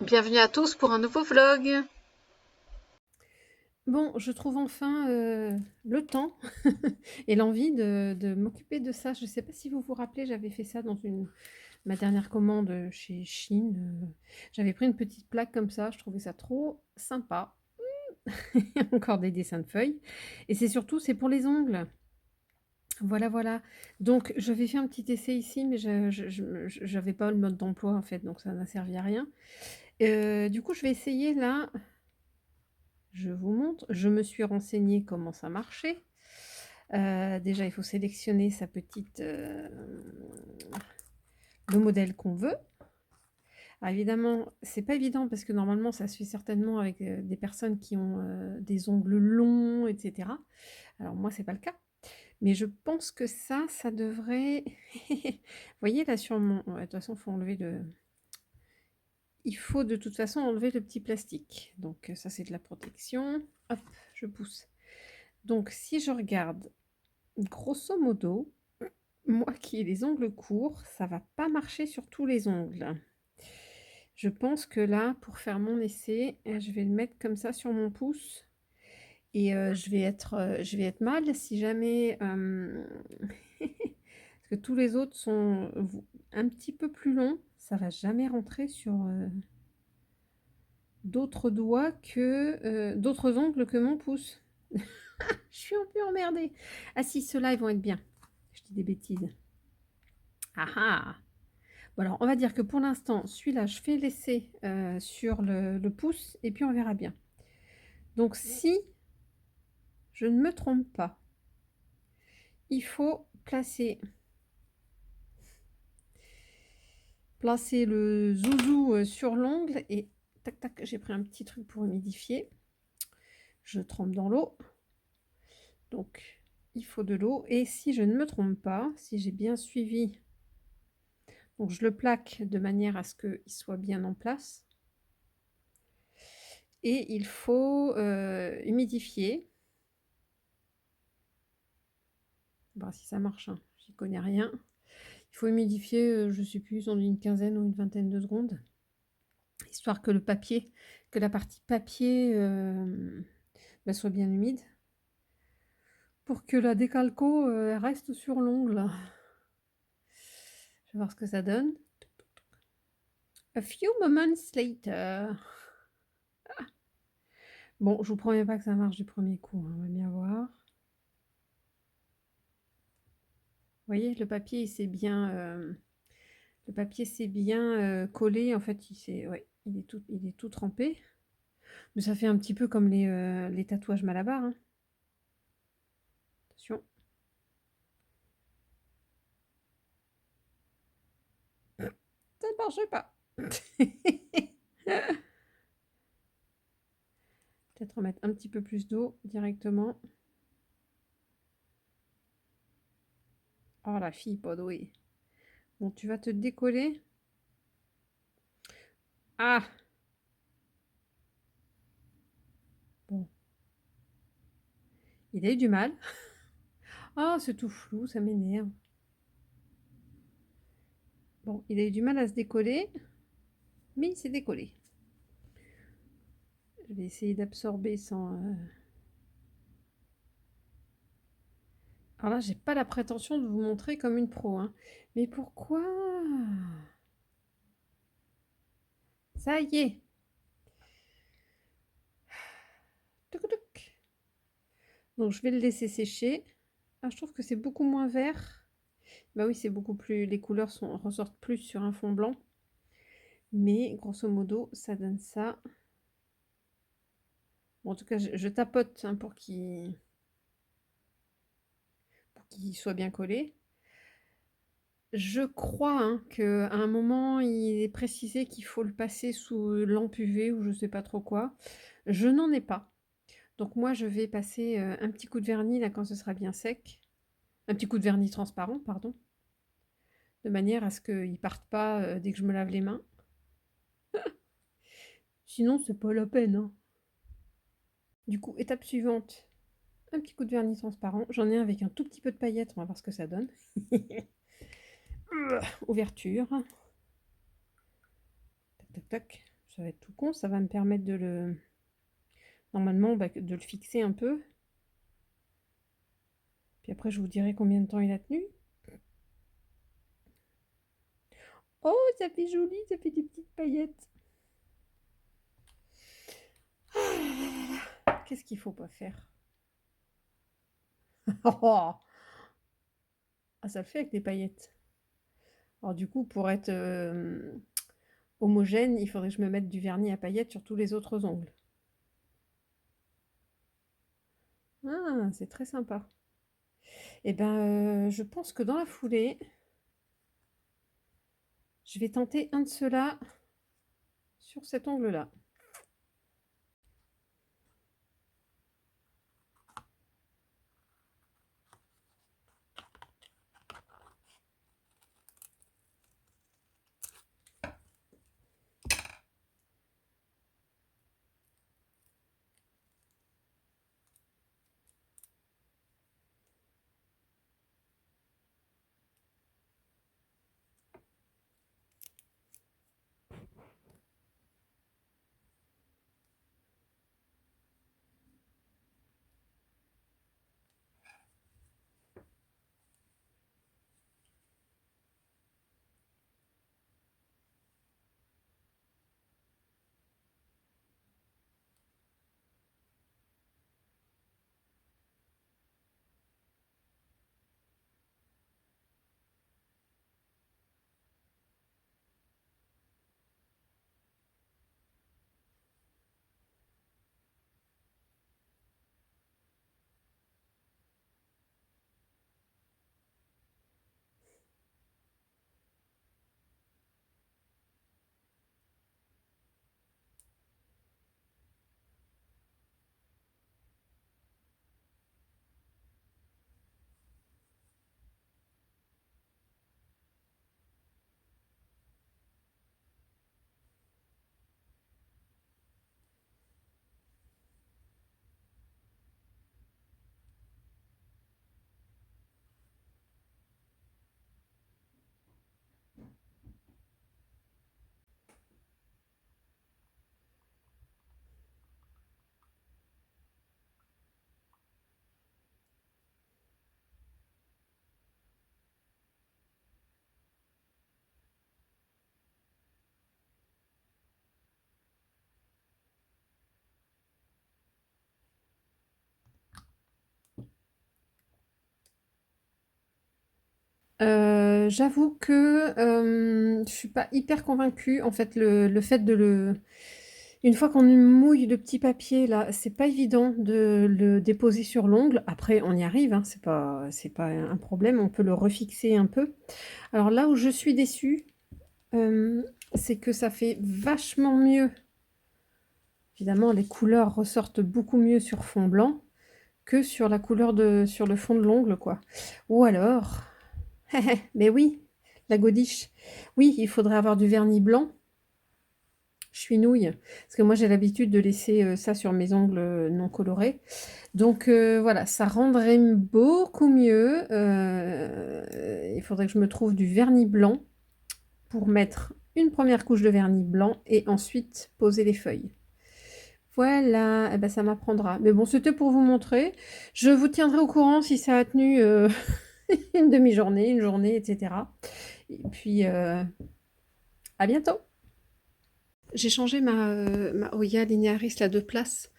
Bienvenue à tous pour un nouveau vlog. Bon, je trouve enfin, le temps et l'envie de m'occuper de ça. Je ne sais pas si vous vous rappelez, j'avais fait ça dans ma dernière commande, chez Shein, j'avais pris une petite plaque comme ça, je trouvais ça trop sympa. Encore des dessins de feuilles et c'est pour les ongles. Voilà, voilà. Donc j'avais fait un petit essai ici, mais j'avais pas le mode d'emploi, en fait, donc ça n'a servi à rien. Du coup, je vais essayer là. Je vous montre. Je me suis renseignée comment ça marchait. Déjà, il faut sélectionner le modèle qu'on veut. Alors évidemment, c'est pas évident parce que normalement, ça se fait certainement avec des personnes qui ont des ongles longs, etc. Alors moi, c'est pas le cas. Mais je pense que ça devrait... Vous voyez là sur mon... ouais, de toute façon, faut enlever le... Il faut de toute façon enlever le petit plastique. Donc ça, c'est de la protection. Hop, je pousse. Donc si je regarde, grosso modo, moi qui ai les ongles courts, ça va pas marcher sur tous les ongles. Je pense que là, pour faire mon essai, je vais le mettre comme ça sur mon pouce et je vais être mal si jamais, parce que tous les autres sont un petit peu plus longs, ça va jamais rentrer sur, d'autres doigts que, d'autres ongles que mon pouce. Je suis un peu emmerdée. Ah si, ceux-là, ils vont être bien. Je dis des bêtises. Ah ah! Bon alors, on va dire que pour l'instant, celui-là, je fais l'essai sur le pouce et puis on verra bien. Donc, si je ne me trompe pas, il faut placer le zouzou sur l'ongle et tac tac, j'ai pris un petit truc pour humidifier. Je trempe dans l'eau. Donc, il faut de l'eau. Et si je ne me trompe pas, si j'ai bien suivi, donc je le plaque de manière à ce qu'il soit bien en place. Et il faut humidifier. Voir si ça marche, hein. J'y connais rien. Il faut humidifier, je ne sais plus, en une quinzaine ou une vingtaine de secondes, histoire que que la partie papier bah, soit bien humide, pour que la décalco reste sur l'ongle. Je vais voir ce que ça donne. A few moments later. Bon, je vous promets pas que ça marche du premier coup, hein, on va bien voir. Vous voyez, le papier s'est bien collé. En fait, ouais, il est tout trempé. Mais ça fait un petit peu comme les tatouages Malabar, hein. Attention. Ça ne marche pas. Peut-être remettre un petit peu plus d'eau directement. Oh, la fille, pas douée. Bon, tu vas te décoller. Ah! Bon, il a eu du mal. Ah, c'est tout flou, ça m'énerve. Bon, il a eu du mal à se décoller, mais il s'est décollé. Je vais essayer d'absorber sans... Alors là, j'ai pas la prétention de vous montrer comme une pro, hein. Mais pourquoi? Ça y est. Touc, touc. Donc, je vais le laisser sécher. Ah, je trouve que c'est beaucoup moins vert. Bah oui, c'est beaucoup plus... Les couleurs ressortent plus sur un fond blanc. Mais grosso modo, ça donne ça. Bon, en tout cas, je tapote, hein, pour qu'il soit bien collé. Je crois, hein, qu'à un moment, il est précisé qu'il faut le passer sous lampe UV ou je sais pas trop quoi. Je n'en ai pas. Donc moi, je vais passer un petit coup de vernis là quand ce sera bien sec. Un petit coup de vernis transparent, pardon. De manière à ce qu'il ne parte pas dès que je me lave les mains. Sinon, c'est pas la peine, hein. Du coup, étape suivante, un petit coup de vernis transparent. J'en ai un avec un tout petit peu de paillettes, on va voir ce que ça donne. Ouverture. Tac, tac, tac. ça va être tout con, ça va me permettre de normalement, de le fixer un peu. Puis après, je vous dirai combien de temps il a tenu. Oh, ça fait joli, ça fait des petites paillettes. Qu'est-ce qu'il faut pas faire? Oh, ah, ça le fait avec des paillettes. Alors du coup, pour être homogène, il faudrait que je me mette du vernis à paillettes sur tous les autres ongles. Ah, c'est très sympa. Et ben, je pense que dans la foulée, je vais tenter un de ceux-là sur cet ongle-là. J'avoue que je suis pas hyper convaincue. En fait, le fait de une fois qu'on mouille le petit papier là, c'est pas évident de le déposer sur l'ongle. Après, on y arrive, hein, c'est pas un problème. On peut le refixer un peu. Alors là où je suis déçue, c'est que ça fait vachement mieux. Évidemment, les couleurs ressortent beaucoup mieux sur fond blanc que sur la couleur sur le fond de l'ongle, quoi. Ou alors, mais oui, la godiche. Oui, il faudrait avoir du vernis blanc. Je suis nouille, parce que moi j'ai l'habitude de laisser ça sur mes ongles non colorés. Donc voilà, ça rendrait beaucoup mieux. Il faudrait que je me trouve du vernis blanc pour mettre une première couche de vernis blanc et ensuite poser les feuilles. Voilà, eh ben, ça m'apprendra. Mais bon, c'était pour vous montrer. Je vous tiendrai au courant si ça a tenu une demi-journée, une journée, etc. Et puis, à bientôt. J'ai changé ma Oya Linearis, la 2 places,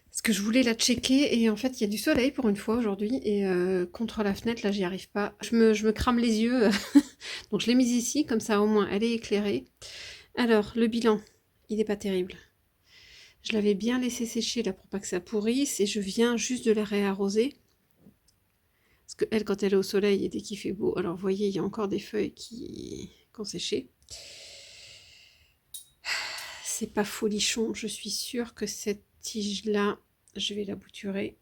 parce que je voulais la checker, et en fait, il y a du soleil pour une fois aujourd'hui, et contre la fenêtre, là, j'y arrive pas. Je me crame les yeux, donc je l'ai mise ici, comme ça, au moins, elle est éclairée. Alors, le bilan, il n'est pas terrible. Je l'avais bien laissé sécher, là, pour pas que ça pourrisse, et je viens juste de la réarroser. Parce que elle, quand elle est au soleil, et dès qu'il fait beau, alors vous voyez, il y a encore des feuilles qui ont séché. C'est pas folichon, je suis sûre que cette tige-là, je vais la bouturer.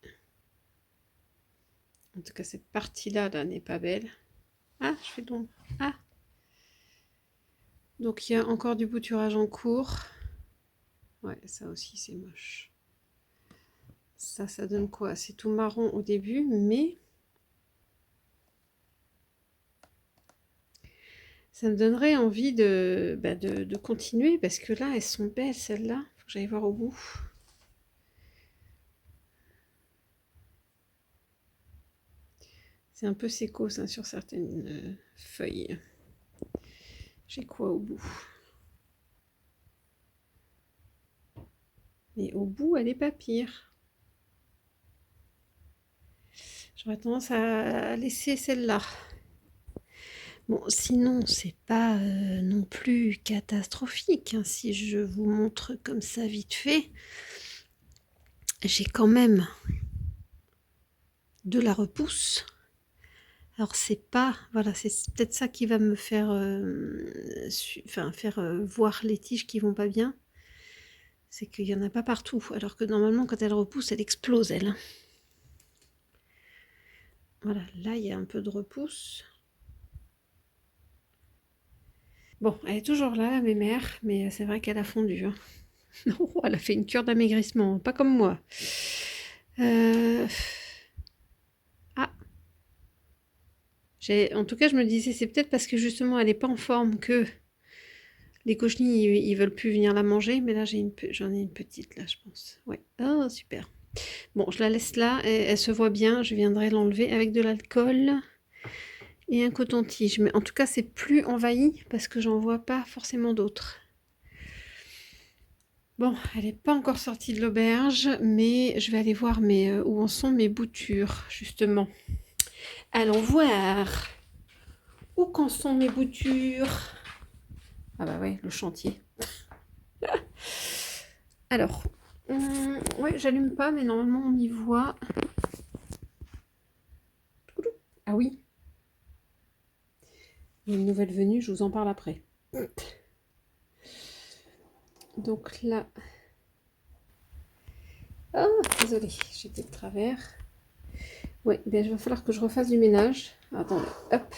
En tout cas, cette partie-là là, n'est pas belle. Ah, je fais donc. Ah! Donc, il y a encore du bouturage en cours. Ouais, ça aussi, c'est moche. Ça donne quoi? C'est tout marron au début, mais Ça me donnerait envie de continuer parce que là, elles sont belles, celles-là. Faut que j'aille voir au bout. C'est un peu sécos hein, sur certaines feuilles. J'ai quoi au bout? Mais au bout, elle n'est pas pire. J'aurais tendance à laisser celle-là. Bon, sinon, c'est pas non plus catastrophique. Hein. Si je vous montre comme ça vite fait, j'ai quand même de la repousse. Alors c'est pas, voilà, c'est peut-être ça qui va me faire, voir les tiges qui vont pas bien. C'est qu'il y en a pas partout. Alors que normalement, quand elle repousse, elle explose, elle. Hein. Voilà, là, il y a un peu de repousse. Bon, elle est toujours là, la mémère, mais c'est vrai qu'elle a fondu. Hein. Non, elle a fait une cure d'amaigrissement, pas comme moi. Ah. En tout cas, je me disais, c'est peut-être parce que justement, elle n'est pas en forme que les cochenilles, ils veulent plus venir la manger. Mais là, j'en ai une petite, là, je pense. Ouais. Oh, super. Bon, je la laisse là. Elle se voit bien. Je viendrai l'enlever avec de l'alcool et un coton-tige. Mais en tout cas, c'est plus envahi parce que j'en vois pas forcément d'autres. Bon, elle n'est pas encore sortie de l'auberge, mais je vais aller voir où en sont mes boutures, justement. Allons voir. Où qu'en sont mes boutures? Ah bah ouais, le chantier. Alors, ouais, j'allume pas, mais normalement on y voit. Ah oui. Il y a une nouvelle venue, je vous en parle après. Donc là... Ah, désolée, j'étais de travers. Ouais, ben, il va falloir que je refasse du ménage. Attendez, hop.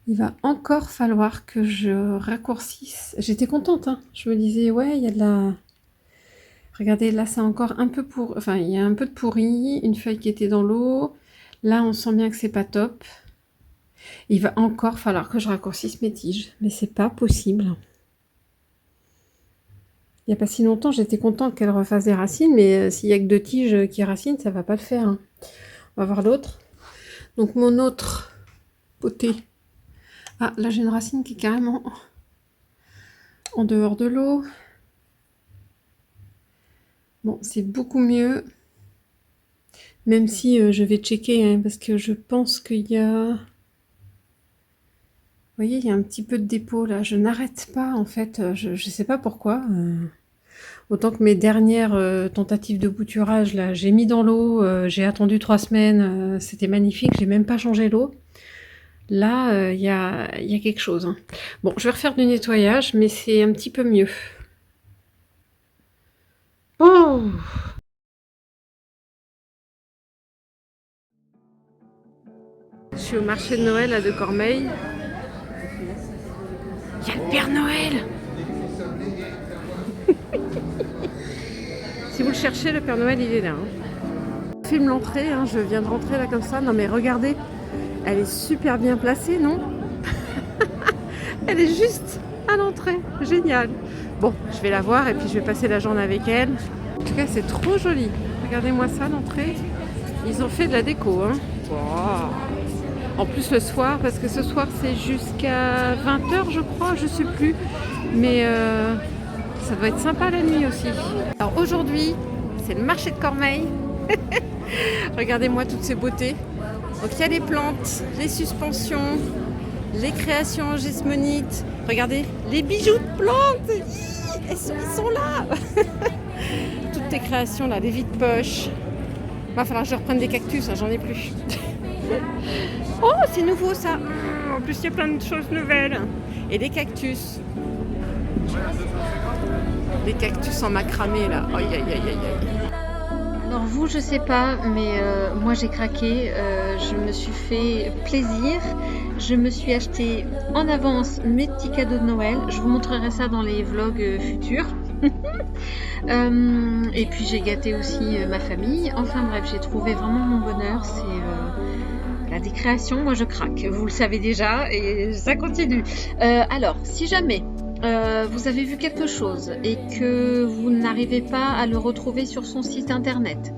Il va encore falloir que je raccourcisse. J'étais contente, hein. Je me disais, ouais, il y a de la... Regardez, là, c'est encore un peu pour... Enfin, il y a un peu de pourri, une feuille qui était dans l'eau. Là, on sent bien que c'est pas top. Il va encore falloir que je raccourcisse mes tiges. Mais c'est pas possible. Il n'y a pas si longtemps, j'étais contente qu'elle refasse des racines. Mais s'il n'y a que 2 tiges qui racinent, ça va pas le faire. Hein. On va voir l'autre. Donc, mon autre poté. Ah, là, j'ai une racine qui est carrément en dehors de l'eau. Bon, c'est beaucoup mieux. Même si je vais checker, hein, parce que je pense qu'il y a... Vous voyez, il y a un petit peu de dépôt là. Je n'arrête pas, en fait. Je ne sais pas pourquoi. Autant que mes dernières tentatives de bouturage, là, j'ai mis dans l'eau. J'ai attendu 3 semaines. C'était magnifique. J'ai même pas changé l'eau. Là, il y a quelque chose. Hein. Bon, je vais refaire du nettoyage, mais c'est un petit peu mieux. Oh! Je suis au marché de Noël à de Cormeilles. Il y a le Père Noël! Si vous le cherchez, le Père Noël, il est là. Hein. Je filme l'entrée, hein, je viens de rentrer là comme ça. Non mais regardez, elle est super bien placée, non? Elle est juste à l'entrée, génial. Bon, je vais la voir et puis je vais passer la journée avec elle. En tout cas, c'est trop joli. Regardez-moi ça, l'entrée. Ils ont fait de la déco. Hein. Wow. En plus le soir, parce que ce soir c'est jusqu'à 20 h je crois, je sais plus. Mais ça doit être sympa la nuit aussi. Alors aujourd'hui, c'est le marché de Cormeilles. Regardez-moi toutes ces beautés. Donc il y a les plantes, les suspensions, les créations en gismonite. Regardez, les bijoux de plantes. Ils sont là. Toutes tes créations là, les vides-poches. Il va falloir que je reprenne des cactus, hein, j'en ai plus. Oh, c'est nouveau ça. En plus, il y a plein de choses nouvelles. Et les cactus. Les cactus en macramé là. Aïe, aïe, aïe, aïe, aïe. Alors vous, je sais pas, mais moi j'ai craqué. Je me suis fait plaisir. Je me suis acheté en avance mes petits cadeaux de Noël. Je vous montrerai ça dans les vlogs futurs. Et puis j'ai gâté aussi ma famille. Enfin bref, j'ai trouvé vraiment mon bonheur. voilà, des créations, moi je craque, vous le savez déjà, et ça continue. Alors, si jamais vous avez vu quelque chose et que vous n'arrivez pas à le retrouver sur son site internet,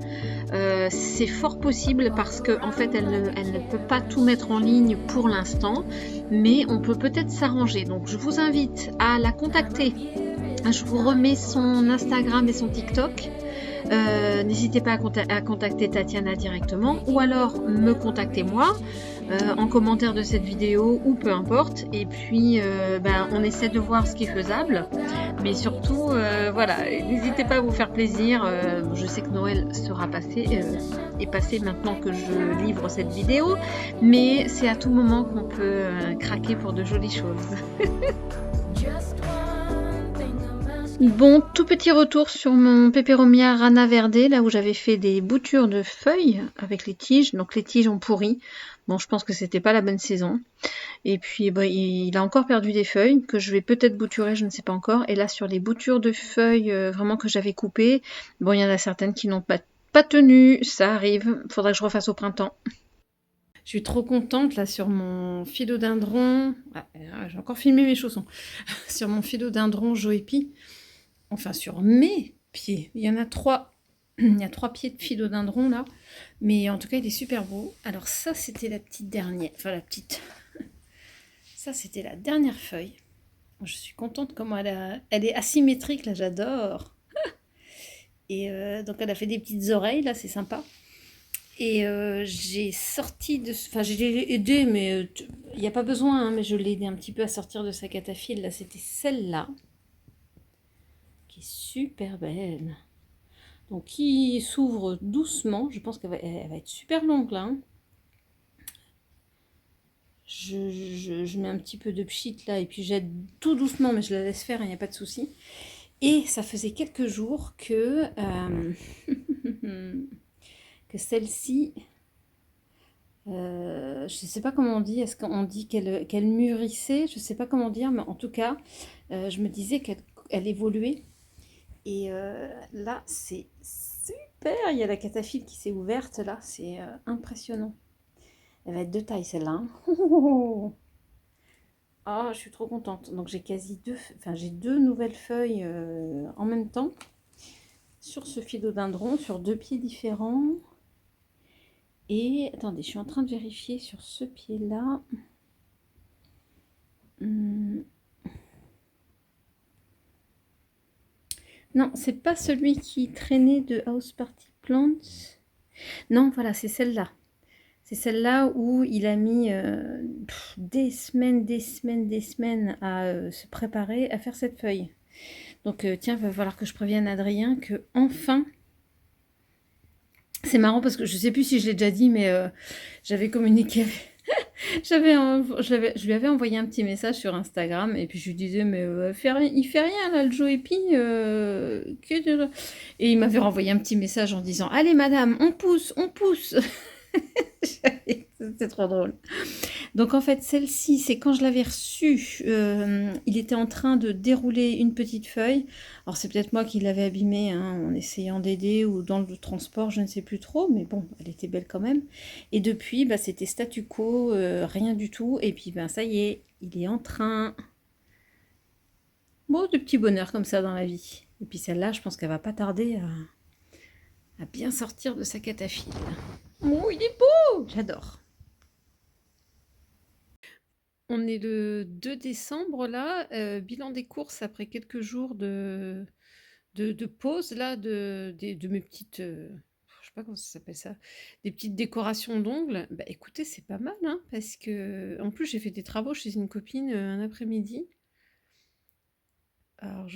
c'est fort possible parce que en fait elle ne peut pas tout mettre en ligne pour l'instant, mais on peut peut-être s'arranger. Donc je vous invite à la contacter. Je vous remets son Instagram et son TikTok. N'hésitez pas à contacter Tatiana directement ou alors me contacter moi en commentaire de cette vidéo ou peu importe, et puis on essaie de voir ce qui est faisable, mais surtout voilà, n'hésitez pas à vous faire plaisir. Je sais que Noël sera est passé maintenant que je livre cette vidéo, mais c'est à tout moment qu'on peut craquer pour de jolies choses. Bon, tout petit retour sur mon Peperomia Rana Verde, là où j'avais fait des boutures de feuilles avec les tiges. Donc les tiges ont pourri. Bon, je pense que c'était pas la bonne saison. Et puis il a encore perdu des feuilles que je vais peut-être bouturer, je ne sais pas encore. Et là sur les boutures de feuilles vraiment que j'avais coupées, bon, il y en a certaines qui n'ont pas tenu, ça arrive. Faudrait que je refasse au printemps. Je suis trop contente là sur mon philodendron. J'ai encore filmé mes chaussons. Sur mon philodendron Joépi. Enfin, sur mes pieds. Il y en a 3. Il y a 3 pieds de philodendron là. Mais en tout cas, il est super beau. Alors ça, c'était la petite dernière. Enfin, la petite. Ça, c'était la dernière feuille. Je suis contente comment elle est asymétrique là. J'adore. Et donc, elle a fait des petites oreilles là. C'est sympa. Et j'ai sorti de... Enfin, je l'ai aidé, mais il n'y a pas besoin, hein, mais je l'ai aidé un petit peu à sortir de sa cataphylle. Là, c'était celle-là, qui est super belle. Donc, qui s'ouvre doucement. Je pense qu'elle va être super longue, là. Hein. Je mets un petit peu de pchit, là, et puis j'aide tout doucement, mais je la laisse faire, il n'y a pas de souci. Et ça faisait quelques jours que... que celle-ci... je ne sais pas comment on dit, est-ce qu'on dit qu'elle mûrissait? Je ne sais pas comment dire, mais en tout cas, je me disais qu'elle évoluait. Et là, c'est super, il y a la cataphylle qui s'est ouverte, là, c'est impressionnant. Elle va être de taille, celle-là. Hein. Ah, je suis trop contente. Donc j'ai j'ai 2 nouvelles feuilles en même temps sur ce philodendron, sur 2 pieds différents. Et attendez, je suis en train de vérifier sur ce pied-là. Non, c'est pas celui qui traînait de House Party Plants. Non, voilà, c'est celle-là. C'est celle-là où il a mis des semaines à se préparer à faire cette feuille. Donc tiens, il va falloir que je prévienne Adrien que enfin... C'est marrant parce que je sais plus si je l'ai déjà dit, mais j'avais communiqué avec... je lui avais envoyé un petit message sur Instagram et puis je lui disais mais il fait rien là le Joépi et il m'avait renvoyé un petit message en disant allez madame on pousse c'était trop drôle. Donc en fait celle-ci c'est quand je l'avais reçue il était en train de dérouler une petite feuille. Alors c'est peut-être moi qui l'avais abîmée hein, en essayant d'aider ou dans le transport, je ne sais plus trop, mais bon elle était belle quand même. Et depuis c'était statu quo, rien du tout, et puis ça y est, il est en train. Bon, de petits bonheurs comme ça dans la vie. Et puis celle-là je pense qu'elle va pas tarder à bien sortir de sa cataphylle. Oh il est beau, j'adore. On est le 2 décembre là, bilan des courses après quelques jours de pause là, de mes petites, je sais pas comment ça s'appelle ça, des petites décorations d'ongles. Bah écoutez, c'est pas mal, hein, parce que en plus j'ai fait des travaux chez une copine un après-midi. Alors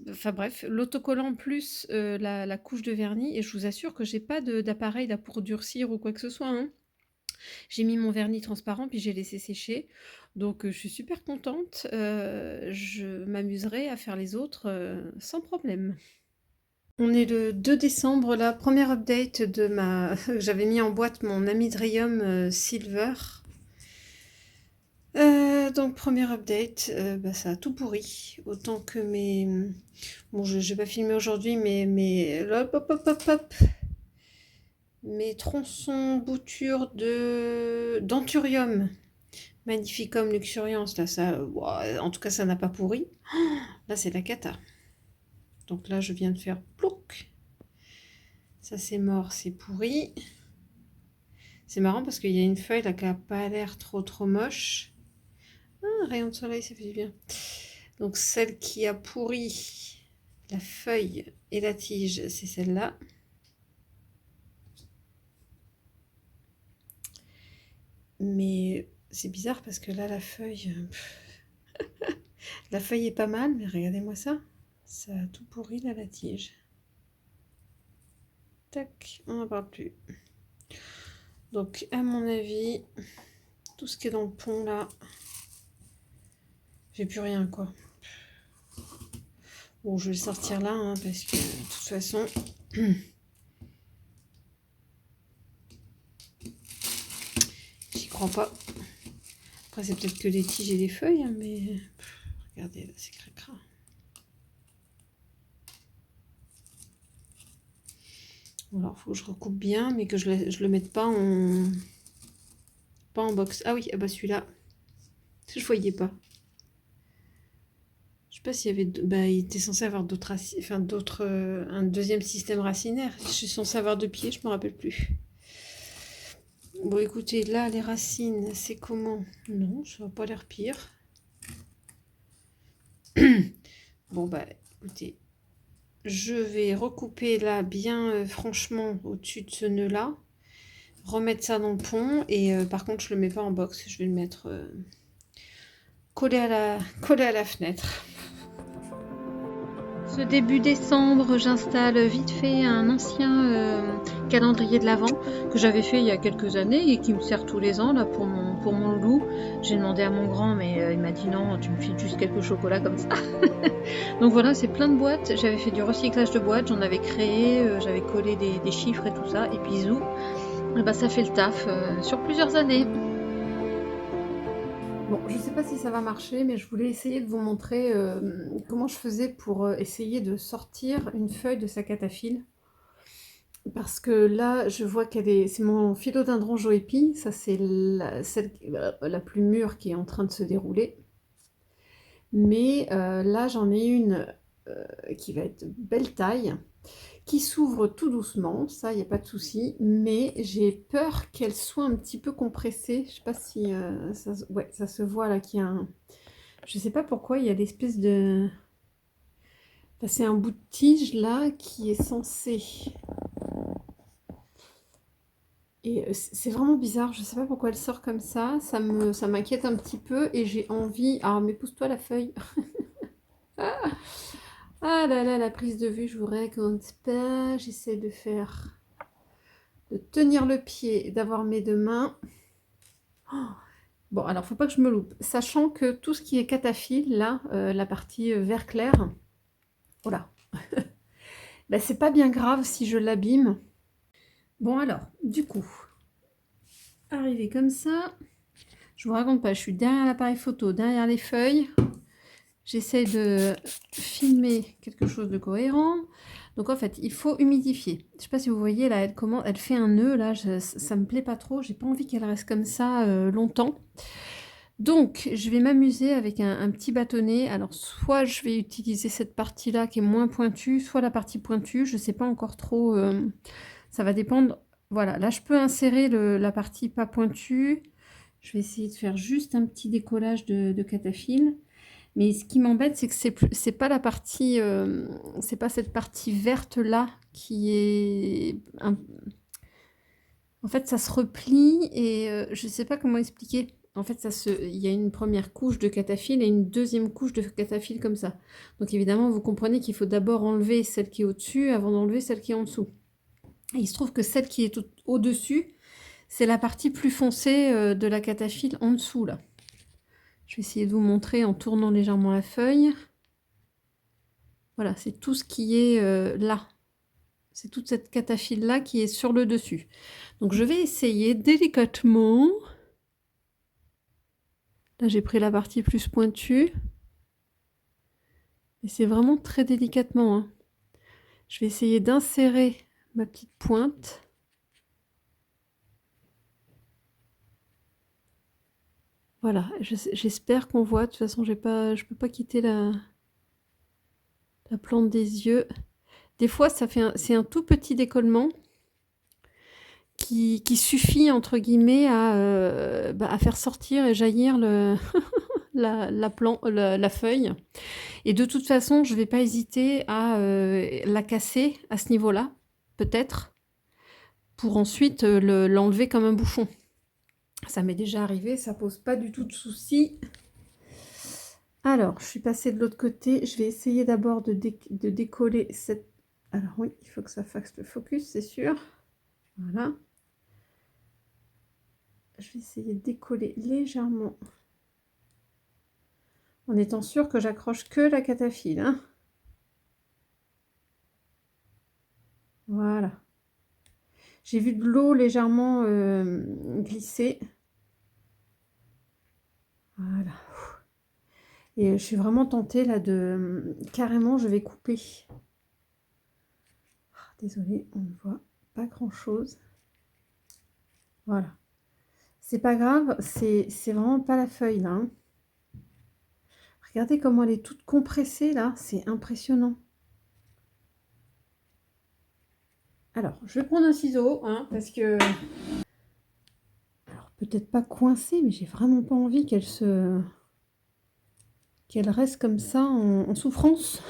enfin bref, l'autocollant plus la couche de vernis, et je vous assure que j'ai pas d'appareil là pour durcir ou quoi que ce soit, hein. J'ai mis mon vernis transparent, puis j'ai laissé sécher. Donc je suis super contente. Je m'amuserai à faire les autres sans problème. On est le 2 décembre, la première update de ma... J'avais mis en boîte mon Amydrium Silver. Donc première update, ça a tout pourri. Autant que mes... Bon, je n'ai pas filmé aujourd'hui, mais... Hop, hop, hop, hop, hop. mes tronçons boutures de d'anthurium. Magnificum luxurians, là, ça, en tout cas, ça n'a pas pourri. Là, c'est la cata. Donc là, je viens de faire plouc. Ça, c'est mort, c'est pourri. C'est marrant parce qu'il y a une feuille là qui n'a pas l'air trop moche. Ah, rayon de soleil, ça fait du bien. Donc celle qui a pourri la feuille et la tige, c'est celle-là. Mais c'est bizarre parce que là, la feuille... la feuille est pas mal, mais regardez-moi ça. Ça a tout pourri là, la tige. Tac, on n'en parle plus. Donc, à mon avis, tout ce qui est dans le pont là, j'ai plus rien quoi. Bon, je vais le sortir là hein, parce que de toute façon, j'y crois pas. Après, c'est peut-être que les tiges et les feuilles, hein, mais regardez là, c'est cracra. Alors, faut que je recoupe bien, mais que je le mette pas en box. Ah oui, ah bah celui-là, je voyais pas. Je sais pas s'il y avait, bah, il était censé avoir d'autres, enfin un deuxième système racinaire. Je suis censée avoir 2 pieds, je me rappelle plus. Bon, écoutez, là, les racines, c'est comment? Non, ça va pas l'air pire. Bon, bah, écoutez, je vais recouper là bien franchement au-dessus de ce nœud-là. Remettre ça dans le pont. Et par contre, je le mets pas en box. Je vais le mettre collé à la fenêtre. Ce début décembre, j'installe vite fait un ancien calendrier de l'Avent que j'avais fait il y a quelques années et qui me sert tous les ans là pour mon loulou. J'ai demandé à mon grand, mais il m'a dit non, tu me files juste quelques chocolats comme ça. Donc voilà, c'est plein de boîtes. J'avais fait du recyclage de boîtes, j'en avais créé, j'avais collé des chiffres et tout ça. Et puis zou, et bah, ça fait le taf sur plusieurs années. Bon, je ne sais pas si ça va marcher, mais je voulais essayer de vous montrer comment je faisais pour essayer de sortir une feuille de sa cataphylle. Parce que là, je vois qu'elle est... C'est mon philodendron joépi, ça c'est celle la plus mûre qui est en train de se dérouler. Mais là, j'en ai une qui va être belle taille, qui s'ouvre tout doucement, ça, il n'y a pas de souci, mais j'ai peur qu'elle soit un petit peu compressée. Je sais pas si ouais, ça se voit là qu'il y a un... Je sais pas pourquoi, il y a l'espèce de... Enfin, c'est un bout de tige là qui est censé... Et c'est vraiment bizarre, je sais pas pourquoi elle sort comme ça m'inquiète un petit peu et j'ai envie... Ah, mais pousse-toi la feuille. Ah là là, la prise de vue, je vous raconte pas. J'essaie de tenir le pied, d'avoir mes 2 mains. Oh. Bon, alors, faut pas que je me loupe. Sachant que tout ce qui est cataphylle, là, la partie vert clair, voilà. Ben, c'est pas bien grave si je l'abîme. Bon, alors, du coup, arrivé comme ça, je vous raconte pas, je suis derrière l'appareil photo, derrière les feuilles. J'essaie de filmer quelque chose de cohérent. Donc en fait, il faut humidifier. Je ne sais pas si vous voyez là, elle fait un nœud là, ça me plaît pas trop. J'ai pas envie qu'elle reste comme ça longtemps. Donc je vais m'amuser avec un petit bâtonnet. Alors soit je vais utiliser cette partie là qui est moins pointue, soit la partie pointue. Je sais pas encore trop. Ça va dépendre. Voilà, là je peux insérer la partie pas pointue. Je vais essayer de faire juste un petit décollage de cataphylle. Mais ce qui m'embête, c'est que c'est pas la partie, c'est pas cette partie verte là qui est, en fait, ça se replie et je sais pas comment expliquer. En fait, il y a une première couche de cataphylle et une deuxième couche de cataphylle comme ça. Donc évidemment, vous comprenez qu'il faut d'abord enlever celle qui est au-dessus avant d'enlever celle qui est en dessous. Et il se trouve que celle qui est au-dessus, c'est la partie plus foncée de la cataphylle en dessous là. Je vais essayer de vous montrer en tournant légèrement la feuille. Voilà, c'est tout ce qui est là. C'est toute cette cataphylle-là qui est sur le dessus. Donc je vais essayer délicatement. Là, j'ai pris la partie plus pointue. Et c'est vraiment très délicatement. Hein. Je vais essayer d'insérer ma petite pointe. Voilà, j'espère qu'on voit. De toute façon, je peux pas quitter la plante des yeux. Des fois, c'est un tout petit décollement qui suffit, entre guillemets, à faire sortir et jaillir la feuille. Et de toute façon, je vais pas hésiter à la casser à ce niveau-là, peut-être, pour ensuite l'enlever comme un bouchon. Ça m'est déjà arrivé, ça pose pas du tout de souci. Alors, je suis passée de l'autre côté. Je vais essayer d'abord de décoller cette... Alors oui, il faut que ça fasse le focus, c'est sûr. Voilà. Je vais essayer de décoller légèrement. En étant sûr que j'accroche que la cataphylle, hein. Voilà. J'ai vu de l'eau légèrement glisser. Voilà. Et je suis vraiment tentée là de... Carrément, je vais couper. Ah, désolée, on ne voit pas grand-chose. Voilà. C'est pas grave, c'est vraiment pas la feuille là, hein. Regardez comment elle est toute compressée là, c'est impressionnant. Alors, je vais prendre un ciseau, hein, parce que... Alors, peut-être pas coincée, mais j'ai vraiment pas envie qu'elle reste comme ça en souffrance.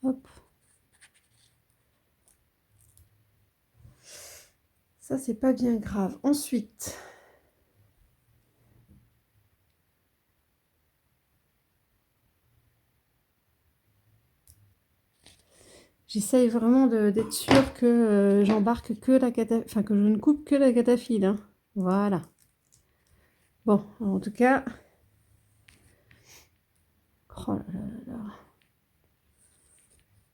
Hop. Ça, c'est pas bien grave. Ensuite... J'essaye vraiment d'être sûre que j'embarque que la cataphylle, enfin que je ne coupe que la cataphylle, hein. Voilà. Bon, en tout cas... Oh là là là là.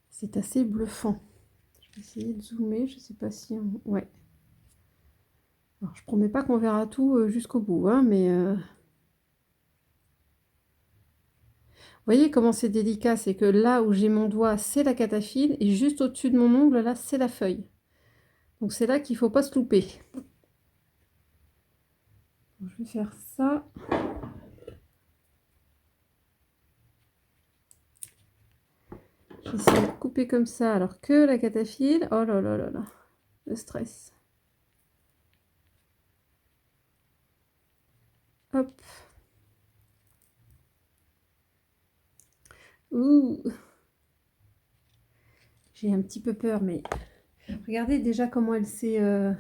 C'est assez bluffant. Je vais essayer de zoomer, je sais pas si... Ouais. Alors, je promets pas qu'on verra tout jusqu'au bout, hein, mais... Vous voyez comment c'est délicat, c'est que là où j'ai mon doigt, c'est la cataphylle, et juste au-dessus de mon ongle, là, c'est la feuille. Donc c'est là qu'il ne faut pas se louper. Donc, je vais faire ça. J'essaie de couper comme ça, alors que la cataphylle... Oh là là là là, le stress. Hop. Ouh. J'ai un petit peu peur, mais... Regardez déjà comment elle s'est un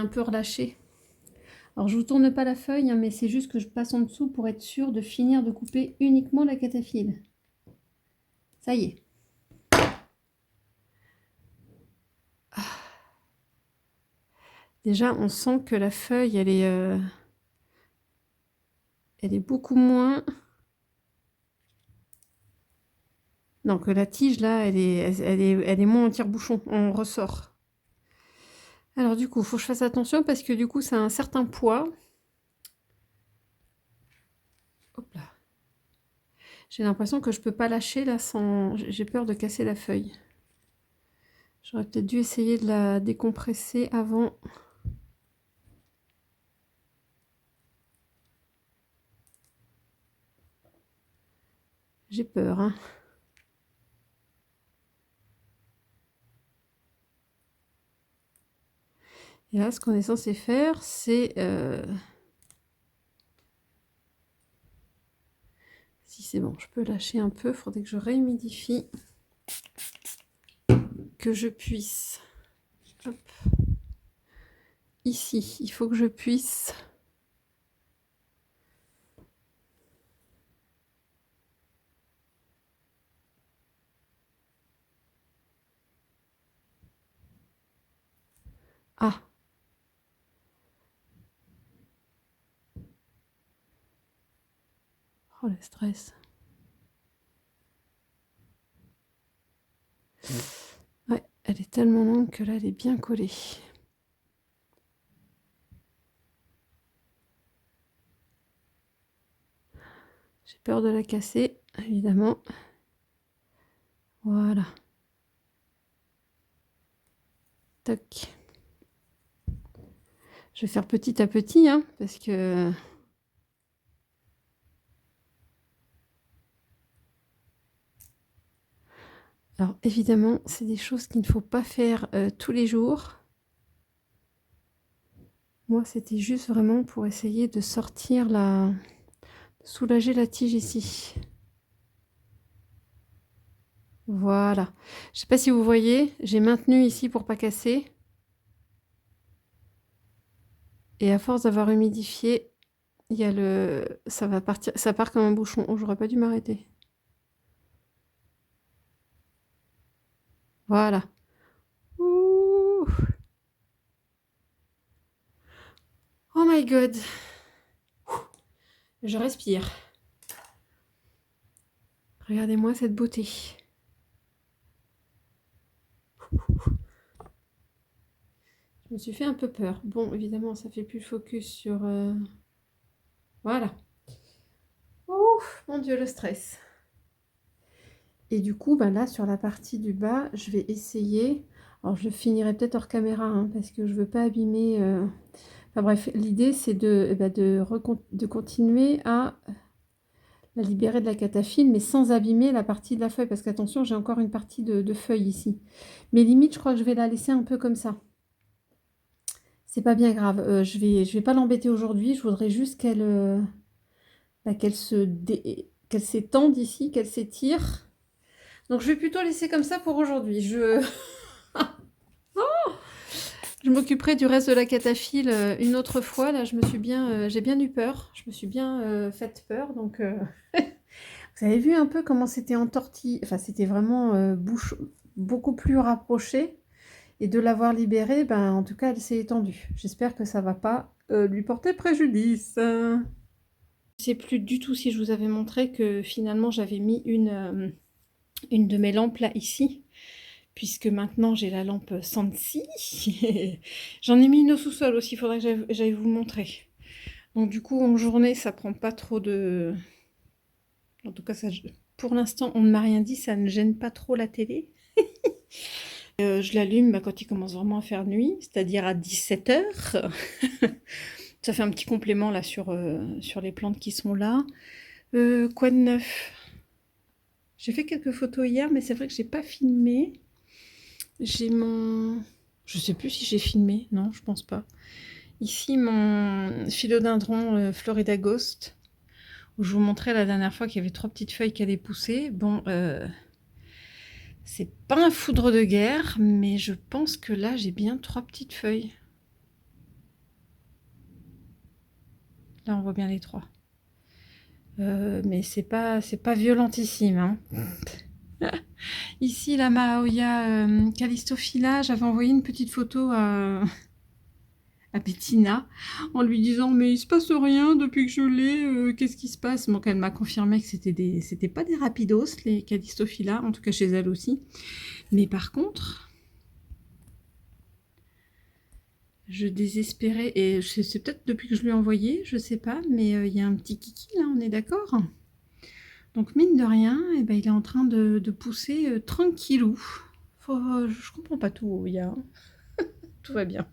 peu relâchée. Alors, je ne vous tourne pas la feuille, hein, mais c'est juste que je passe en dessous pour être sûre de finir de couper uniquement la cataphylle. Ça y est. Ah. Déjà, on sent que la feuille, elle est beaucoup moins... Non, que la tige, là, elle est moins en tire-bouchon, on ressort. Alors, du coup, il faut que je fasse attention parce que, du coup, ça a un certain poids. Hop là. J'ai l'impression que je peux pas lâcher, là, sans... J'ai peur de casser la feuille. J'aurais peut-être dû essayer de la décompresser avant. J'ai peur, hein. Et là, ce qu'on est censé faire, c'est... Si c'est bon, je peux lâcher un peu. Il faudrait que je réhumidifie. Que je puisse... Hop. Ici, il faut que je puisse... Ah! Oh, le stress. Ouais, elle est tellement longue que là, elle est bien collée. J'ai peur de la casser, évidemment. Voilà. Toc. Je vais faire petit à petit, hein, parce que... Alors, évidemment, c'est des choses qu'il ne faut pas faire tous les jours. Moi, c'était juste vraiment pour essayer de sortir la... soulager la tige ici. Voilà. Je ne sais pas si vous voyez, j'ai maintenu ici pour pas casser. Et à force d'avoir humidifié, il y a le... ça va partir, ça part comme un bouchon. Oh, j'aurais pas dû m'arrêter. Voilà. Ouh. Oh my god. Je respire. Regardez-moi cette beauté. Je me suis fait un peu peur. Bon, évidemment, ça fait plus le focus sur... Voilà. Ouf, mon Dieu, le stress. Et du coup, ben là, sur la partie du bas, je vais essayer... Alors, je le finirai peut-être hors caméra, hein, parce que je veux pas abîmer... Enfin bref, l'idée, c'est de continuer à la libérer de la cataphylle, mais sans abîmer la partie de la feuille. Parce qu'attention, j'ai encore une partie de feuille ici. Mais limite, je crois que je vais la laisser un peu comme ça. C'est pas bien grave. Je vais pas l'embêter aujourd'hui. Je voudrais juste qu'elle qu'elle s'étende ici, qu'elle s'étire. Donc je vais plutôt laisser comme ça pour aujourd'hui. Je m'occuperai du reste de la cataphylle une autre fois. Là, j'ai bien eu peur. Je me suis bien faite peur. Donc, vous avez vu un peu comment c'était entortillé. Enfin, c'était vraiment beaucoup plus rapproché. Et de l'avoir libérée, ben, en tout cas, elle s'est étendue. J'espère que ça va pas lui porter préjudice. Je ne sais plus du tout si je vous avais montré que finalement, j'avais mis une de mes lampes là, ici. Puisque maintenant j'ai la lampe Sansi. J'en ai mis une au sous-sol aussi, il faudrait que j'aille vous montrer. Donc du coup en journée ça prend pas trop de... En tout cas ça, pour l'instant on ne m'a rien dit, ça ne gêne pas trop la télé. Je l'allume quand il commence vraiment à faire nuit, c'est-à-dire à 17 h. Ça fait un petit complément là sur les plantes qui sont là. Quoi de neuf? J'ai fait quelques photos hier mais c'est vrai que j'ai pas filmé. J'ai mon... Je sais plus si j'ai filmé. Non, je pense pas. Ici, mon philodendron Florida Ghost. Où je vous montrais la dernière fois qu'il y avait 3 petites feuilles qui allaient pousser. Bon, c'est pas un foudre de guerre, mais je pense que là, j'ai bien 3 petites feuilles. Là, on voit bien les 3. Mais c'est pas violentissime, hein. Ici, la Mahoya Callistophila, j'avais envoyé une petite photo à Bettina en lui disant mais il se passe rien depuis que je l'ai, qu'est-ce qui se passe? Donc elle m'a confirmé que c'était pas des rapidos les Callistophila, en tout cas chez elle aussi. Mais par contre, je désespérais, et c'est peut-être depuis que je lui ai envoyé, je sais pas, mais il y a un petit kiki là, on est d'accord? Donc mine de rien, eh ben, il est en train de pousser tranquillou. Je comprends pas tout, il y a... tout va bien.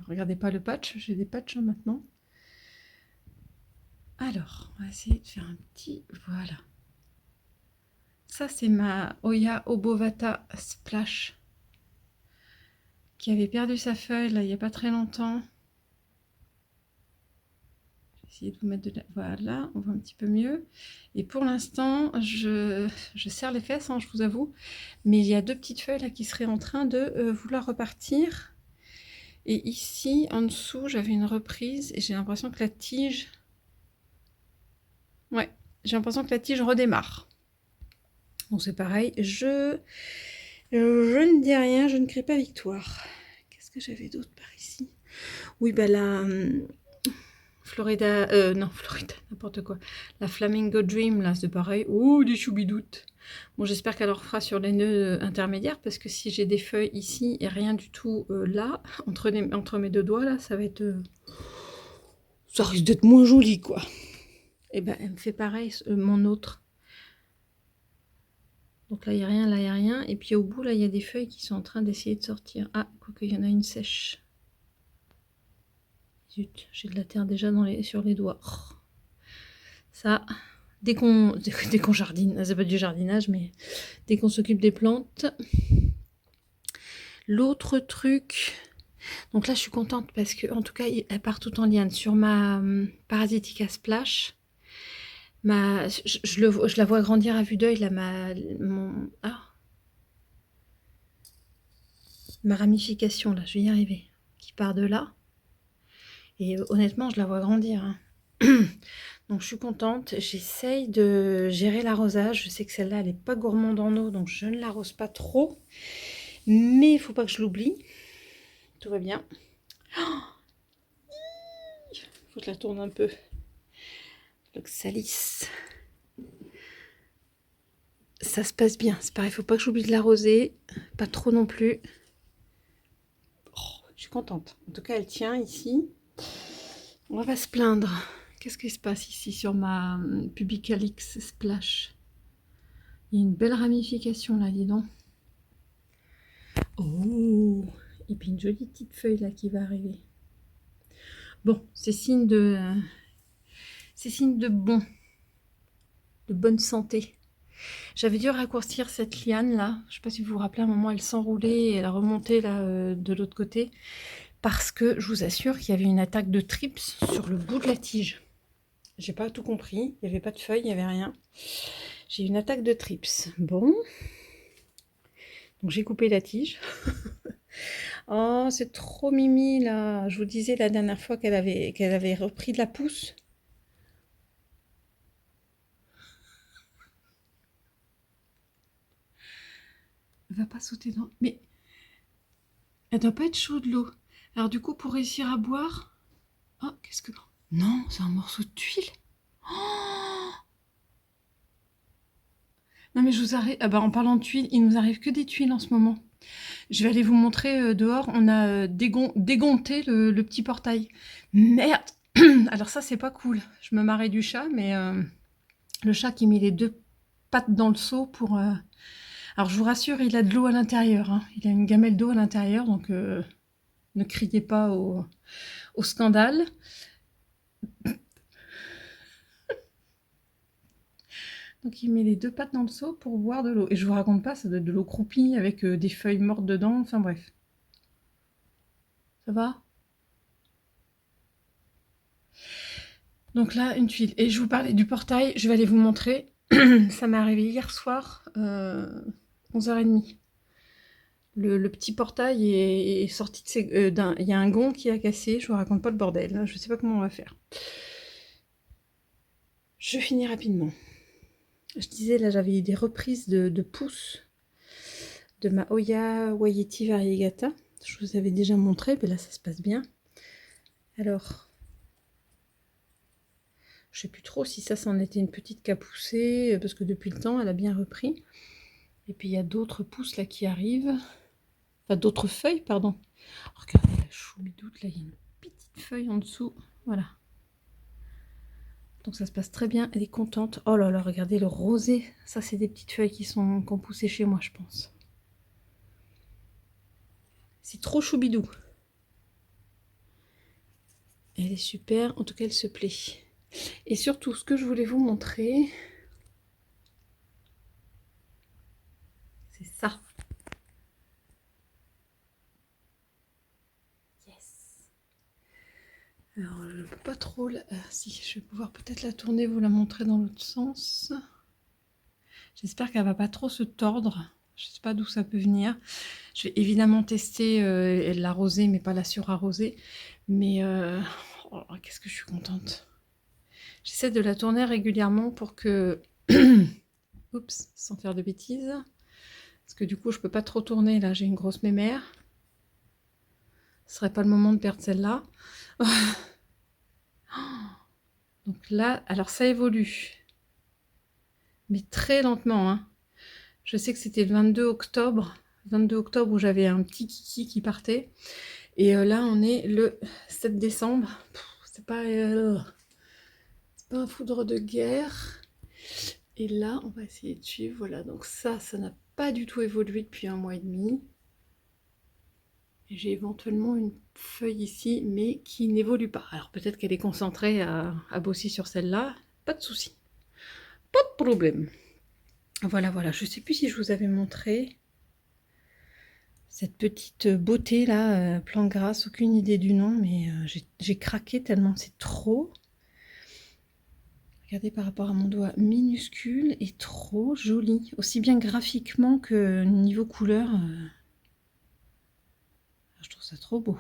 Regardez pas le patch, j'ai des patchs maintenant. Alors, on va essayer de faire un petit... Voilà. Ça, c'est ma Oya Obovata Splash qui avait perdu sa feuille, là, il n'y a pas très longtemps. Essayer de vous mettre de la... Voilà, on voit un petit peu mieux. Et pour l'instant, je serre les fesses, hein, je vous avoue. Mais il y a 2 petites feuilles là qui seraient en train de vouloir repartir. Et ici, en dessous, j'avais une reprise et j'ai l'impression que la tige... Ouais, j'ai l'impression que la tige redémarre. Bon, c'est pareil, je ne dis rien, je ne crie pas victoire. Qu'est-ce que j'avais d'autre par ici? Oui, bah la... Florida, non, Florida, n'importe quoi. La Flamingo Dream, là, c'est pareil. Ouh, des choubidoutes. Bon, j'espère qu'elle en fera sur les nœuds intermédiaires, parce que si j'ai des feuilles ici et rien du tout là, entre mes 2 doigts, là, ça va être... ça risque d'être moins joli, quoi. Et ben, elle me fait pareil, mon autre. Donc là, il n'y a rien, là, il n'y a rien. Et puis au bout, là, il y a des feuilles qui sont en train d'essayer de sortir. Ah, quoique, il y en a une sèche. Zut, j'ai de la terre déjà sur les doigts. Oh. Ça, dès qu'on jardine, c'est pas du jardinage, mais dès qu'on s'occupe des plantes. L'autre truc... Donc là, je suis contente parce que, en tout cas, elle part tout en liane. Sur ma Parasitica Splash, je la vois grandir à vue d'œil, là, ma ramification, là, je vais y arriver, qui part de là. Et honnêtement, je la vois grandir. Hein. Donc, je suis contente. J'essaye de gérer l'arrosage. Je sais que celle-là, elle n'est pas gourmande en eau, donc je ne l'arrose pas trop. Mais il ne faut pas que je l'oublie. Tout va bien. Il faut que je la tourne un peu. L'oxalis. Ça se passe bien. C'est pareil, il ne faut pas que j'oublie de l'arroser. Pas trop non plus. Oh, je suis contente. En tout cas, elle tient ici. On va pas se plaindre. Qu'est-ce qui se passe ici sur ma Pubicalix Splash? Il y a une belle ramification là, dis donc. Oh! Et puis une jolie petite feuille là qui va arriver. Bon, c'est signe de bon, de bonne santé. J'avais dû raccourcir cette liane là. Je ne sais pas si vous vous rappelez, à un moment elle s'enroulait et elle remontait là de l'autre côté. Parce que je vous assure qu'il y avait une attaque de trips sur le bout de la tige. J'ai pas tout compris. Il n'y avait pas de feuilles, il n'y avait rien. J'ai eu une attaque de trips. Bon. Donc j'ai coupé la tige. Oh, c'est trop mimi là. Je vous disais la dernière fois qu'elle avait repris de la pousse. Elle va pas sauter dans... Mais elle doit pas être chaude l'eau. Alors du coup, pour réussir à boire... Oh, qu'est-ce que... Non, c'est un morceau de tuile. Oh, non mais je vous arrête... Ah bah, en parlant de tuiles, il nous arrive que des tuiles en ce moment. Je vais aller vous montrer dehors. On a dégonté le petit portail. Merde. Alors ça, c'est pas cool. Je me marrais du chat, mais le chat qui met les deux pattes dans le seau pour... Alors je vous rassure, il a de l'eau à l'intérieur. Hein. Il a une gamelle d'eau à l'intérieur, donc ne criez pas au scandale. Donc il met les deux pattes dans le seau pour boire de l'eau. Et je vous raconte pas, ça doit être de l'eau croupie avec des feuilles mortes dedans. Enfin bref. Ça va? Donc là, une tuile. Et je vous parlais du portail, je vais aller vous montrer. Ça m'est arrivé hier soir, 11h30. Le petit portail est sorti de ses... il y a un gond qui a cassé, je vous raconte pas le bordel. Hein, je sais pas comment on va faire. Je finis rapidement. Je disais, là, j'avais eu des reprises de pousses de ma Hoya Wayeti Variegata. Je vous avais déjà montré, mais là, ça se passe bien. Alors, je sais plus trop si ça, c'en était une petite qui a poussé, parce que depuis le temps, elle a bien repris. Et puis, il y a d'autres pousses, là, qui arrivent. Enfin, d'autres feuilles, pardon. Oh, regardez la choubidoute, là, il y a une petite feuille en dessous. Voilà. Donc ça se passe très bien, elle est contente. Oh là là, regardez le rosé. Ça, c'est des petites feuilles qui ont poussé chez moi, je pense. C'est trop choubidou. Elle est super, en tout cas, elle se plaît. Et surtout, ce que je voulais vous montrer, c'est ça. Alors, je ne peux pas trop... si, je vais pouvoir peut-être la tourner, vous la montrer dans l'autre sens. J'espère qu'elle ne va pas trop se tordre. Je ne sais pas d'où ça peut venir. Je vais évidemment tester l'arroser, mais pas la surarroser. Mais oh, qu'est-ce que je suis contente. J'essaie de la tourner régulièrement pour que... Oups, sans faire de bêtises. Parce que du coup, je ne peux pas trop tourner. Là, j'ai une grosse mémère. Ce serait pas le moment de perdre celle-là. Donc là, alors ça évolue. Mais très lentement. Hein. Je sais que c'était le 22 octobre. 22 octobre où j'avais un petit kiki qui partait. Et là, on est le 7 décembre. C'est pas un foudre de guerre. Et là, on va essayer de suivre. Voilà, donc ça n'a pas du tout évolué depuis 1 mois et demi. Et j'ai éventuellement une feuille ici, mais qui n'évolue pas. Alors peut-être qu'elle est concentrée à bosser sur celle-là. Pas de souci. Pas de problème. Voilà, voilà. Je ne sais plus si je vous avais montré cette petite beauté là, plan grâce. Aucune idée du nom, mais j'ai craqué tellement c'est trop. Regardez par rapport à mon doigt minuscule et trop joli. Aussi bien graphiquement que niveau couleur. Je trouve ça trop beau.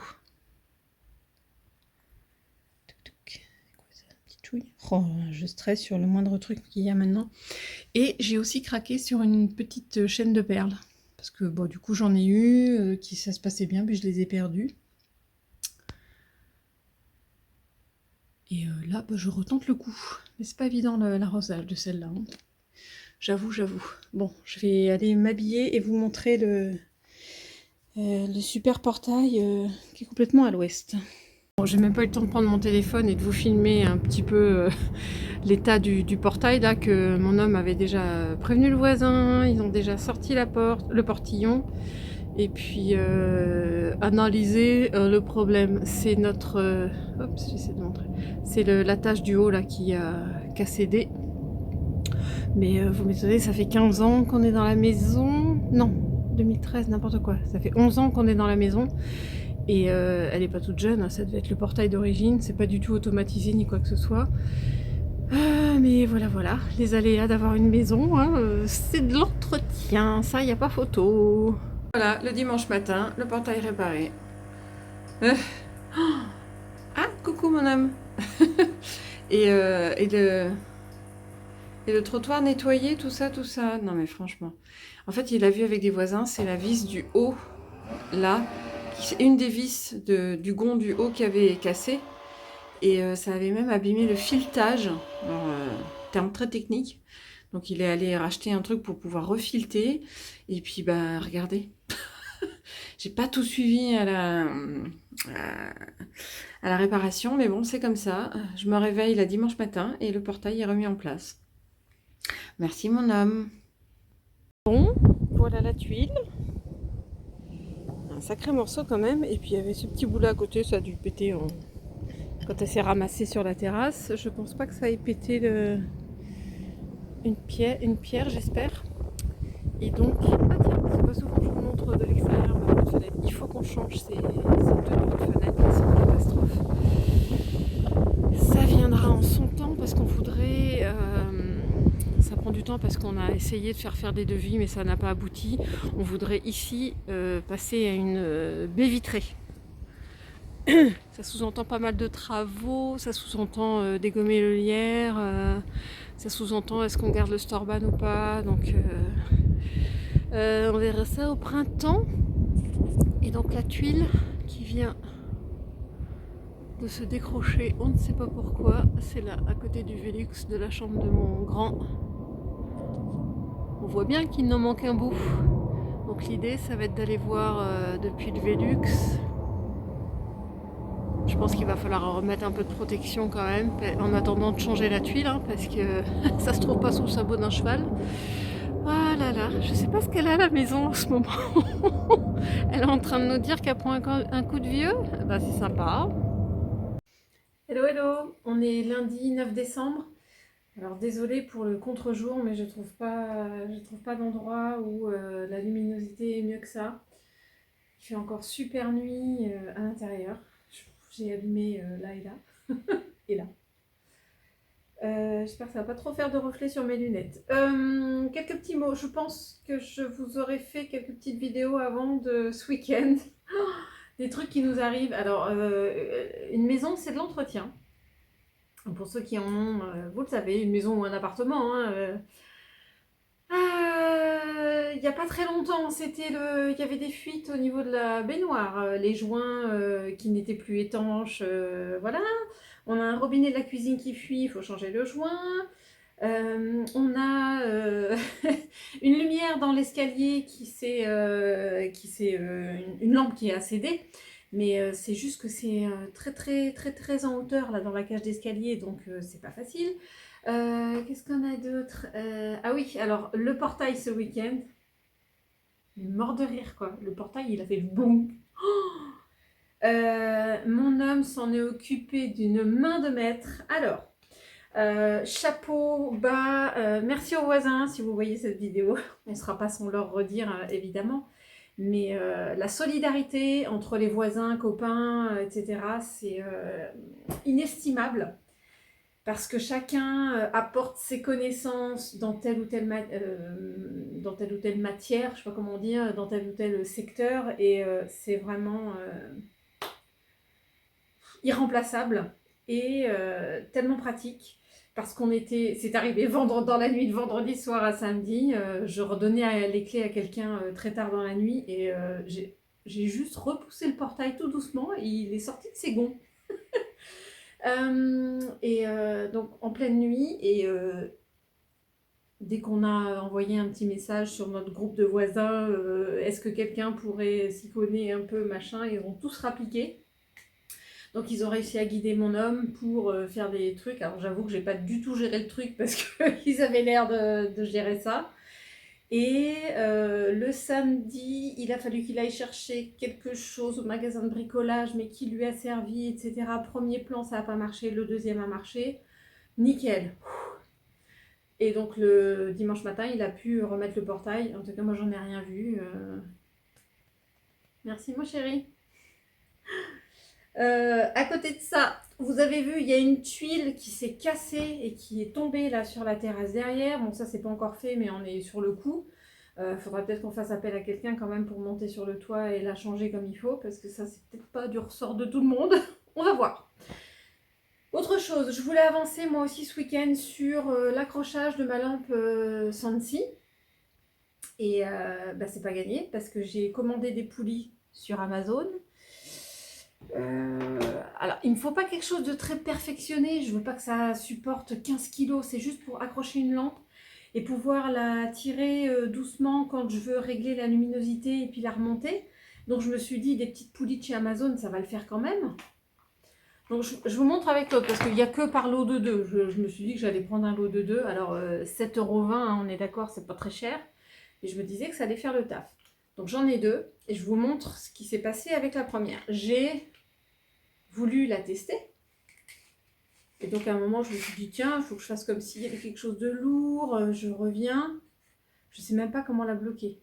Oh, je stresse sur le moindre truc qu'il y a maintenant. Et j'ai aussi craqué sur une petite chaîne de perles. Parce que bon, du coup j'en ai eu, qui ça se passait bien, puis je les ai perdues. Et là, bah, je retente le coup. Mais c'est pas évident l'arrosage de celle-là. Hein. J'avoue, j'avoue. Bon, je vais aller m'habiller et vous montrer le super portail qui est complètement à l'ouest. Bon, j'ai même pas eu le temps de prendre mon téléphone et de vous filmer un petit peu l'état du portail là, que mon homme avait déjà prévenu le voisin, ils ont déjà sorti le portillon et puis analysé le problème. C'est notre hop, j'essaie de montrer. C'est l'attache du haut là qui a cédé. Mais vous m'étonnez, ça fait 15 ans qu'on est dans la maison. Non, 2013, n'importe quoi. Ça fait 11 ans qu'on est dans la maison. Et elle n'est pas toute jeune, hein, ça devait être le portail d'origine, c'est pas du tout automatisé ni quoi que ce soit. Mais voilà, voilà, les aléas d'avoir une maison, hein, c'est de l'entretien, ça, il n'y a pas photo. Voilà, le dimanche matin, le portail réparé. Ah, coucou mon âme. et le trottoir nettoyé, tout ça, tout ça. Non mais franchement. En fait, il a vu avec des voisins, c'est la vis du haut, là, une des vis du gond du haut qui avait cassé. Et ça avait même abîmé le filetage, terme très technique. Donc il est allé racheter un truc pour pouvoir refilter. Et puis bah regardez, j'ai pas tout suivi à la réparation, mais bon c'est comme ça. Je me réveille la dimanche matin et le portail est remis en place. Merci mon homme. Bon, voilà la tuile. Un sacré morceau quand même. Et puis il y avait ce petit bout là à côté, ça a dû péter quand elle s'est ramassée sur la terrasse. Je pense pas que ça ait pété une pierre, j'espère. Et donc, ah tiens, c'est pas souvent que je vous montre de l'extérieur ma petite fenêtre. Il faut qu'on change ces deux fenêtres, c'est une catastrophe. Ça viendra en son temps parce qu'on voudrait. Ça prend du temps parce qu'on a essayé de faire des devis, mais ça n'a pas abouti. On voudrait ici passer à une baie vitrée. Ça sous-entend pas mal de travaux, ça sous-entend dégommer le lierre, ça sous-entend est-ce qu'on garde le Storban ou pas, donc on verra ça au printemps. Et donc la tuile qui vient de se décrocher, on ne sait pas pourquoi, c'est là à côté du Velux de la chambre de mon grand. On voit bien qu'il n'en manque un bout, donc l'idée ça va être d'aller voir depuis le Velux. Je pense qu'il va falloir remettre un peu de protection quand même, en attendant de changer la tuile, hein, parce que ça se trouve pas sous le sabot d'un cheval. Ah là là, je sais pas ce qu'elle a à la maison en ce moment. Elle est en train de nous dire qu'elle prend un coup de vieux. Bah c'est sympa. Hello hello, on est lundi 9 décembre. Alors désolée pour le contre-jour, mais je trouve pas d'endroit où la luminosité est mieux que ça. Il fait encore super nuit à l'intérieur. J'ai allumé là et là. Et là. J'espère que ça va pas trop faire de reflets sur mes lunettes. Quelques petits mots. Je pense que je vous aurais fait quelques petites vidéos avant de ce week-end. Des trucs qui nous arrivent. Alors, une maison, c'est de l'entretien. Pour ceux qui en ont, vous le savez, une maison ou un appartement. Hein, il n'y a pas très longtemps, il y avait des fuites au niveau de la baignoire, les joints qui n'étaient plus étanches, voilà. On a un robinet de la cuisine qui fuit, il faut changer le joint. On a une lumière dans l'escalier une lampe qui a cédé, mais c'est juste que c'est très très très très en hauteur là dans la cage d'escalier, donc c'est pas facile. Qu'est-ce qu'on a d'autre? Ah oui, alors le portail ce week-end, il est mort de rire quoi. Le portail, il a fait le boum. Mon homme s'en est occupé d'une main de maître. Alors, chapeau bas, merci aux voisins si vous voyez cette vidéo. On ne sera pas sans leur redire évidemment. Mais la solidarité entre les voisins, copains, etc., c'est inestimable. Parce que chacun apporte ses connaissances dans telle ou telle, dans telle ou telle matière, je ne sais pas comment dire, dans tel ou tel secteur. Et c'est vraiment irremplaçable et tellement pratique. Parce c'est arrivé dans la nuit de vendredi soir à samedi. Je redonnais les clés à quelqu'un très tard dans la nuit et j'ai juste repoussé le portail tout doucement et il est sorti de ses gonds. Donc en pleine nuit et dès qu'on a envoyé un petit message sur notre groupe de voisins, est-ce que quelqu'un pourrait s'y connaître un peu, machin, ils ont tous rappliqué. Donc ils ont réussi à guider mon homme pour faire des trucs. Alors j'avoue que j'ai pas du tout géré le truc parce qu'ils avaient l'air de gérer ça. Et le samedi, il a fallu qu'il aille chercher quelque chose au magasin de bricolage, mais qui lui a servi, etc. Premier plan, ça n'a pas marché. Le deuxième a marché. Nickel. Et donc le dimanche matin, il a pu remettre le portail. En tout cas, moi, j'en ai rien vu. Merci, mon chéri. À côté de ça, vous avez vu, il y a une tuile qui s'est cassée et qui est tombée là sur la terrasse derrière. Bon, ça, c'est pas encore fait, mais on est sur le coup. Faudra peut-être qu'on fasse appel à quelqu'un quand même pour monter sur le toit et la changer comme il faut, parce que ça, c'est peut-être pas du ressort de tout le monde. On va voir. Autre chose, je voulais avancer moi aussi ce week-end sur l'accrochage de ma lampe Sansi. Et c'est pas gagné parce que j'ai commandé des poulies sur Amazon. Alors, il me faut pas quelque chose de très perfectionné. Je veux pas que ça supporte 15 kg. C'est juste pour accrocher une lampe et pouvoir la tirer doucement quand je veux régler la luminosité et puis la remonter. Donc, je me suis dit, des petites poulies de chez Amazon, ça va le faire quand même. Donc, je vous montre avec l'autre parce qu'il n'y a que par lot de 2. Je me suis dit que j'allais prendre un lot de 2. Alors, 7,20 €, hein, on est d'accord, c'est pas très cher. Et je me disais que ça allait faire le taf. Donc, j'en ai 2 et je vous montre ce qui s'est passé avec la première. J'ai voulu la tester. Et donc, à un moment, je me suis dit, tiens, il faut que je fasse comme s'il y avait quelque chose de lourd. Je reviens. Je ne sais même pas comment la bloquer.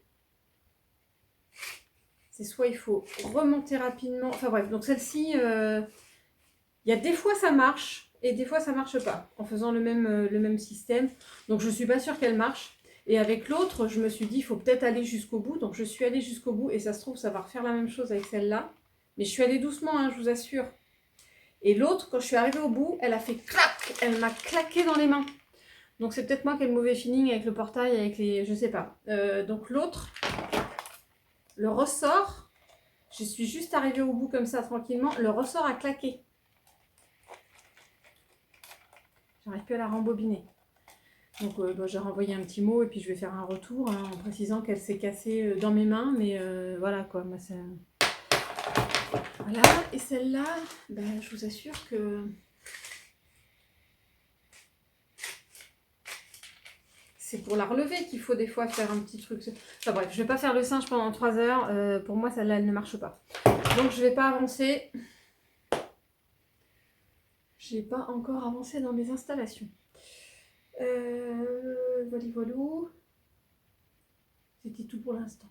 C'est soit il faut remonter rapidement. Enfin bref, donc celle-ci... il y a des fois ça marche et des fois ça marche pas en faisant le même système. Donc je suis pas sûre qu'elle marche. Et avec l'autre, je me suis dit il faut peut-être aller jusqu'au bout. Donc je suis allée jusqu'au bout et ça se trouve ça va refaire la même chose avec celle-là. Mais je suis allée doucement, hein, je vous assure. Et l'autre, quand je suis arrivée au bout, elle a fait clac. Elle m'a claqué dans les mains. Donc c'est peut-être moi qui ai le mauvais feeling avec le portail, avec les... je sais pas. Donc l'autre, le ressort, je suis juste arrivée au bout comme ça tranquillement. Le ressort a claqué. J'arrive plus à la rembobiner. Donc j'ai renvoyé un petit mot et puis je vais faire un retour hein, en précisant qu'elle s'est cassée dans mes mains. Mais voilà quoi, moi c'est... Voilà, et celle-là, je vous assure que... c'est pour la relever qu'il faut des fois faire un petit truc. Enfin bref, je vais pas faire le singe pendant 3 heures. Pour moi, celle-là, elle ne marche pas. Donc je vais pas avancer. J'ai pas encore avancé dans mes installations. Voilà, voilà. C'était tout pour l'instant.